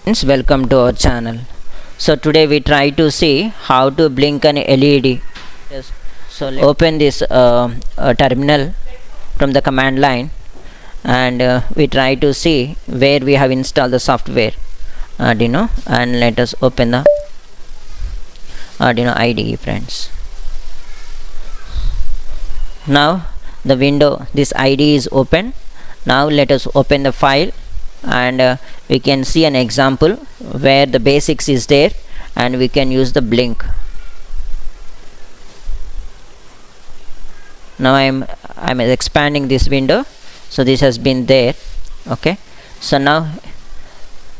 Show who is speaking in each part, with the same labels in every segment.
Speaker 1: Friends, welcome to our channel. So today we try to see how to blink an LED. Yes. So let's open this terminal from the command line, and we try to see where we have installed the software Arduino, and let us open the Arduino IDE, friends. Now the window, this IDE is open. Now let us open the file, and we can see an example where the basics is there, and we can use the blink. Now I'm expanding this window, so this has been there. Okay, so now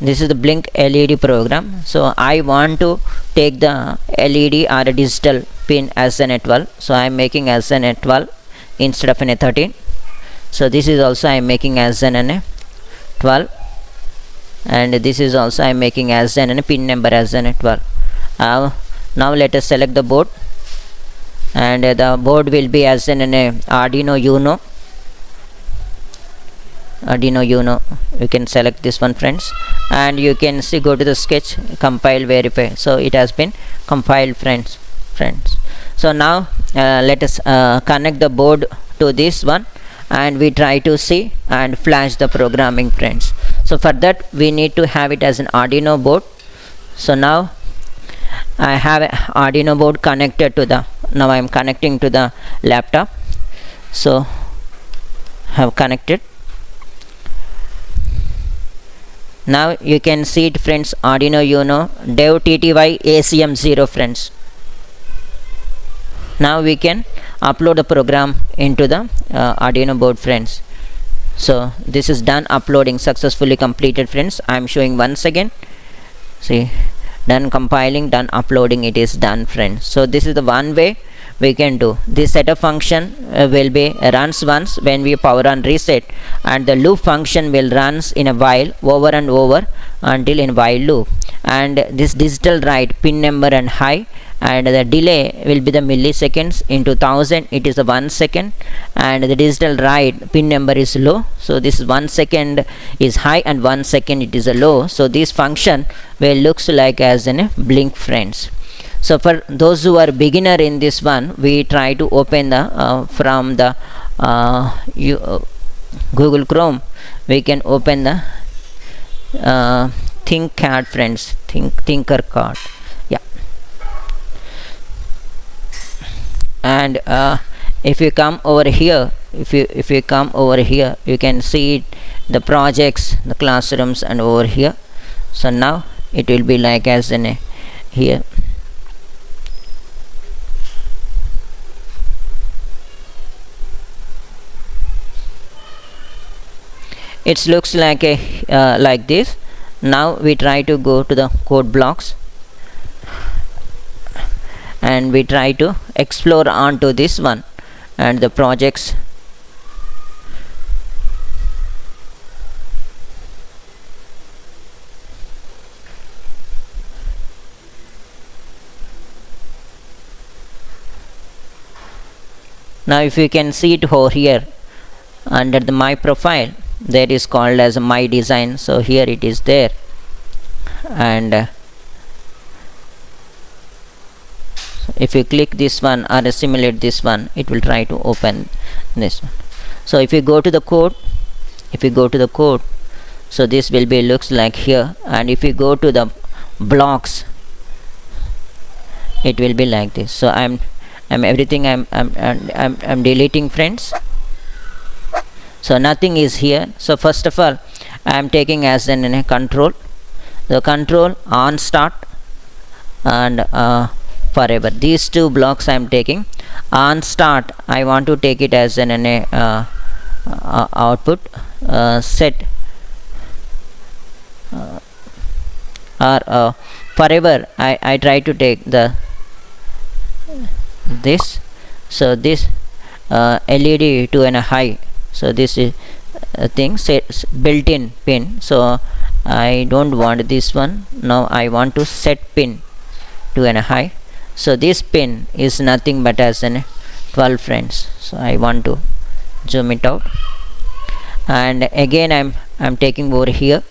Speaker 1: this is the blink LED program. So I want to take the LED or a digital pin as an A12, so I'm making as an A12 instead of an A13. So this is also I'm making as an A12, and this is also I'm making as an pin number as an A12. Now let us select the board, and the board will be as an Arduino Uno. You can select this one, friends, and you can see, go to the sketch, compile, verify. So it has been compiled, friends. So now let us connect the board to this one, and we try to see and flash the programming, friends. So for that we need to have it as an Arduino board. So now I have an Arduino board connected to the, now I am connecting to the laptop. So have connected. Now you can see it, friends, Arduino Uno dev tty acm0, friends. Now we can upload the program into the Arduino board, friends. So this is done, uploading successfully completed, friends. I am showing once again. See, done compiling, done uploading, it is done, friends. So this is the one way we can do this. Setup function will be runs once when we power on reset, and the loop function will runs in a while over and over until in while loop. And this digital write pin number and high, and the delay will be the milliseconds into 1000, it is a 1 second, and the digital write pin number is low, so this 1 second is high and 1 second it is a low. So this function will looks like as a blink, friends. So for those who are beginner in this one, we try to open the from the Google Chrome, we can open the ThinkCAD, friends, Tinkercad. And if you come over here, if you come over here, you can see it, the projects, the classrooms, and over here. So now it will be like as in here. It looks like a like this. Now we try to go to the code blocks, and we try to explore onto this one and the projects. Now if you can see it over here under the my profile, there is called as my design. So here it is there, and if you click this one or simulate this one, it will try to open this one. So if you go to the code, so this will be looks like here, and if you go to the blocks, it will be like this. So I'm deleting, friends. So nothing is here. So first of all, I am taking as an control, the control on start and forever. These two blocks I am taking. On start, I want to take it as an output set, or forever I try to take the this. So this LED to a high. So this is a thing set built-in pin. So I don't want this one. Now I want to set pin to a high. So this pin is nothing but as an 12, friends. So I want to zoom it out, and again I'm taking over here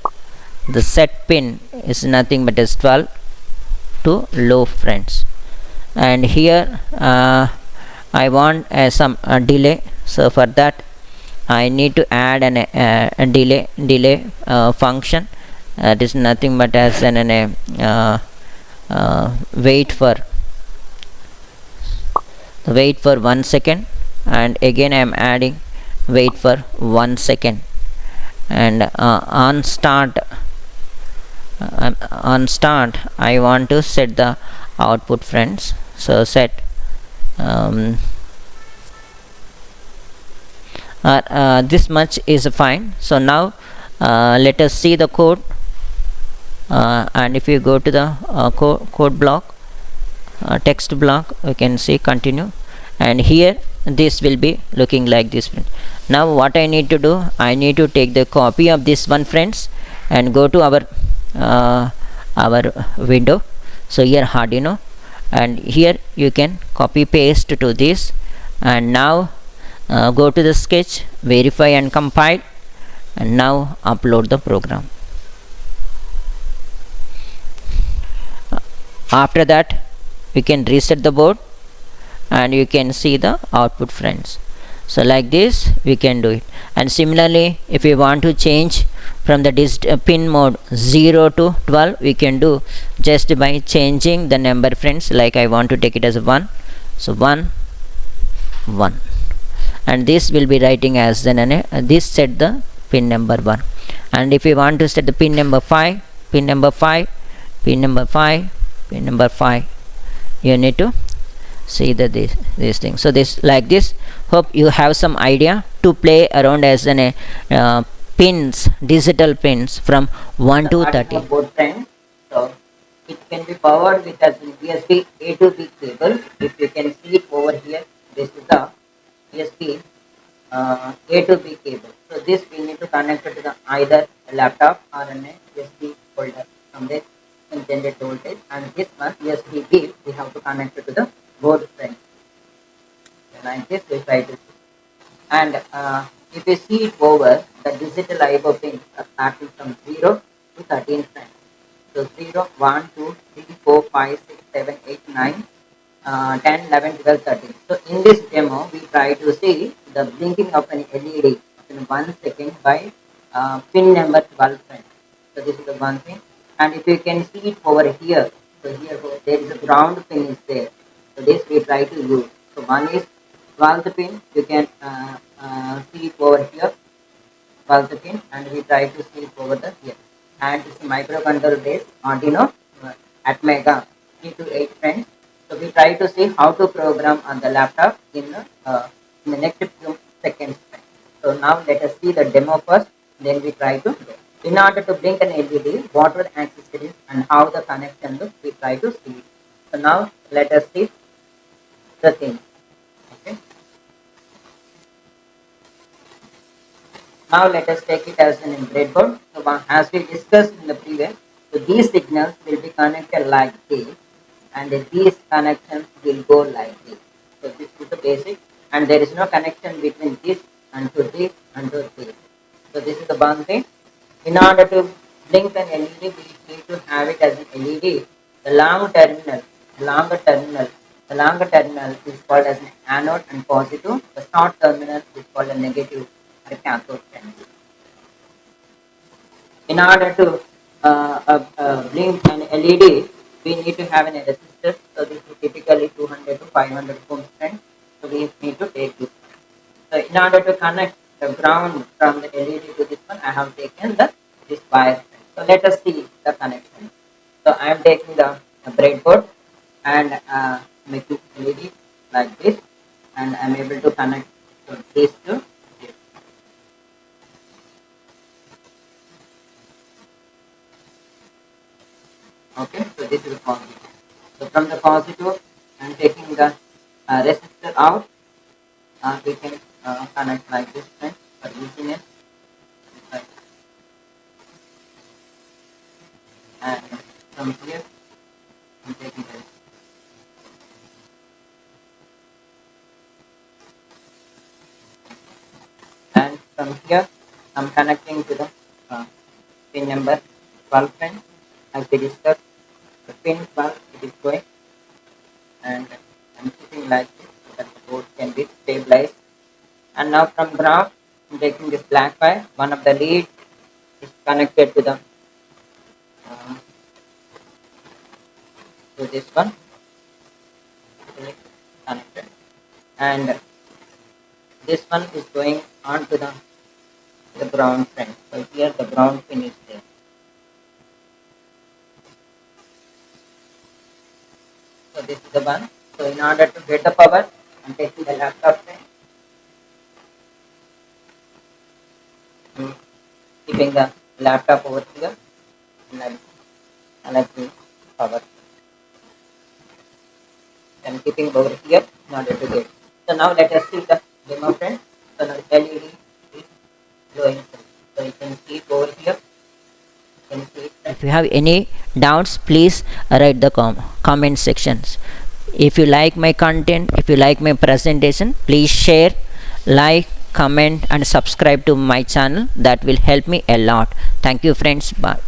Speaker 1: the set pin is nothing but is 12 to low, friends. And here I want some delay, so for that I need to add a delay function. It is nothing but as an wait for 1 second, and again I am adding wait for 1 second. And on start I want to set the output, friends. So set this much is fine. So now let us see the code, and if you go to the code block, text block, we can see continue, and here this will be looking like this. Now what I need to do, I need to take the copy of this one, friends, and go to our window. So here Arduino, and here you can copy paste to this, and now go to the sketch, verify and compile, and now upload the program. After that we can reset the board, and you can see the output, friends. So like this we can do it. And similarly, if we want to change from the pin mode 0 to 12, we can do just by changing the number, friends. Like I want to take it as 1, so 1 1, and this will be writing as this set the pin number 1. And if we want to set the pin number 5, pin number 5, pin number 5, pin number 5, you need to see that this thing. So this like this. Hope you have some idea to play around as pins, digital pins from 1 to 30 board, friends. So it can be powered with a USB A to B cable. If you can see it over here, this is the USB A to B cable. So this we need to connect it to the either a laptop or an USB holder from the intended voltage, and this one USB B we have to connect it to the board, friends. Like this we try to see. And if you see it over, the digital IO pins are starting from 0 to 13, friends. So 0, 1, 2, 3, 4, 5, 6, 7, 8, 9, 10, 11, 12, 13. So in this demo, we try to see the blinking of an LED in 1 second by pin number 12, friends. So this is the one thing. And if you can see it over here, so here there is a ground pin is there. So this we try to use. So one is 12th pin. You can see it over here, 12th pin, and we try to see it over the here. And it's a microcontroller based Arduino at Mega 328, friends. So we try to see how to program on the laptop in the next few seconds. So now let us see the demo first, then we try to go. In order to blink an LED, what are the accessories and how the connection looks, we try to see it. So now let us see the things. Okay. Now let us take it as an breadboard. So as we discussed in the previous, so these signals will be connected like this, and these connections will go like this. So this is the basic, and there is no connection between this and to this and to this. So this is the one thing. In order to blink an LED, we need to have it as an LED. The longer terminal is called as an anode and positive. The short terminal is called a negative or a cathode terminal. In order to blink an LED, we need to have a resistor. So this is typically 200 to 500 ohms, friends. So we need to take this. So in order to connect the ground from the LED to this one, I have taken this wire. So let us see the connection. So I am taking the breadboard and making LED like this, and I am able to connect this to this. Okay, so this is the positive. So from the positive, I am taking the resistor out. We can connect like this, friends, for easiness. And from here, I'm taking this. And from here, I'm connecting to the pin number 12 friends. As we discussed, the pin 12 it is going, and I'm keeping like this so that the board can be stabilized. And now from ground, I'm taking this black wire. One of the lead is connected to the to this one. It is connected, and this one is going on to the ground friend. So here the ground pin is there. So this is the one. So in order to get the power, I'm taking the laptop friend. I'm keeping the laptop over here, and I'm connecting power. I'm keeping over here in order to get. So now let us see the demo friend. So now LED is glowing. So you can see it over here. You can see it. If you have any doubts, please write the comment sections. If you like my content, if you like my presentation, please share, like, comment and subscribe to my channel. That will help me a lot. Thank you friends. Bye.